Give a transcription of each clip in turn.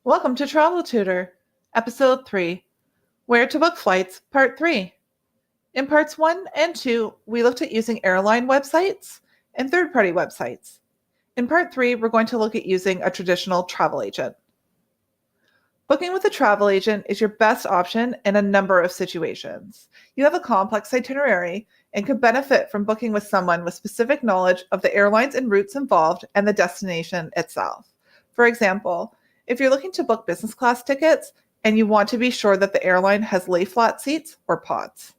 Welcome to Travel Tutor, Episode 3, Where to Book Flights, Part 3. In Parts 1 and 2, we looked at using airline websites and third-party websites. In Part 3, we're going to look at using a traditional travel agent. Booking with a travel agent is your best option in a number of situations. You have a complex itinerary and could benefit from booking with someone with specific knowledge of the airlines and routes involved and the destination itself. For example, if you're looking to book business class tickets and you want to be sure that the airline has lay flat seats or pods.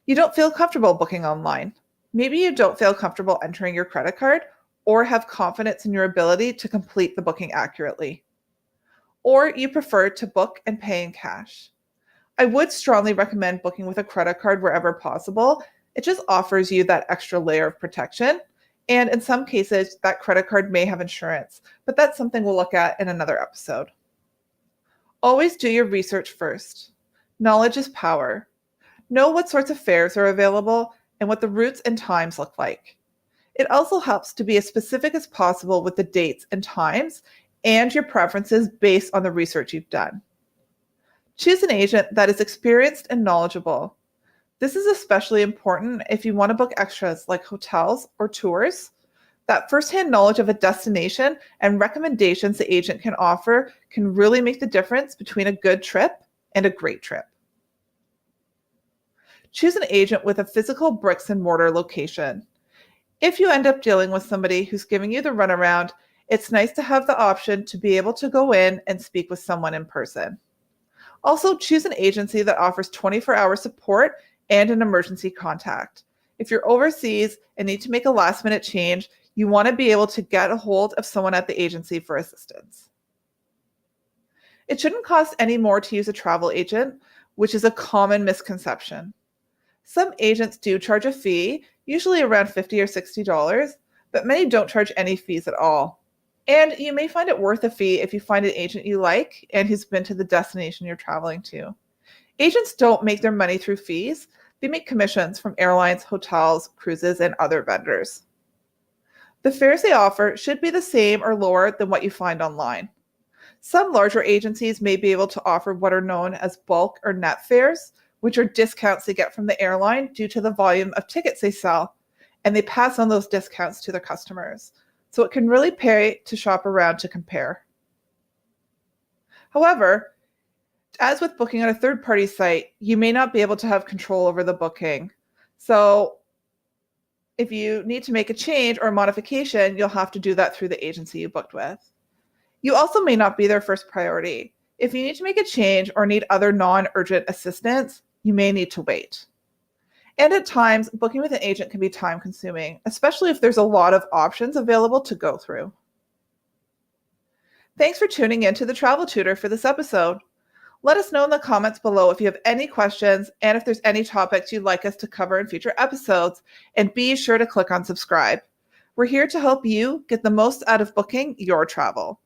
You don't feel comfortable booking online. Maybe you don't feel comfortable entering your credit card or have confidence in your ability to complete the booking accurately. Or you prefer to book and pay in cash. I would strongly recommend booking with a credit card wherever possible. It just offers you that extra layer of protection. And in some cases, that credit card may have insurance, but that's something we'll look at in another episode. Always do your research first. Knowledge is power. Know what sorts of fares are available and what the routes and times look like. It also helps to be as specific as possible with the dates and times and your preferences based on the research you've done. Choose an agent that is experienced and knowledgeable. This is especially important if you want to book extras like hotels or tours. That firsthand knowledge of a destination and recommendations the agent can offer can really make the difference between a good trip and a great trip. Choose an agent with a physical bricks and mortar location. If you end up dealing with somebody who's giving you the runaround, it's nice to have the option to be able to go in and speak with someone in person. Also, choose an agency that offers 24-hour support and an emergency contact. If you're overseas and need to make a last-minute change, you want to be able to get a hold of someone at the agency for assistance. It shouldn't cost any more to use a travel agent, which is a common misconception. Some agents do charge a fee, usually around $50 or $60, but many don't charge any fees at all. And you may find it worth a fee if you find an agent you like and who's been to the destination you're traveling to. Agents don't make their money through fees. They make commissions from airlines, hotels, cruises, and other vendors. The fares they offer should be the same or lower than what you find online. Some larger agencies may be able to offer what are known as bulk or net fares, which are discounts they get from the airline due to the volume of tickets they sell, and they pass on those discounts to their customers. So it can really pay to shop around to compare. However, as with booking on a third-party site, you may not be able to have control over the booking. So if you need to make a change or a modification, you'll have to do that through the agency you booked with. You also may not be their first priority. If you need to make a change or need other non-urgent assistance, you may need to wait. And at times, booking with an agent can be time-consuming, especially if there's a lot of options available to go through. Thanks for tuning in to the Travel Tutor for this episode. Let us know in the comments below if you have any questions and if there's any topics you'd like us to cover in future episodes, and be sure to click on subscribe. We're here to help you get the most out of booking your travel.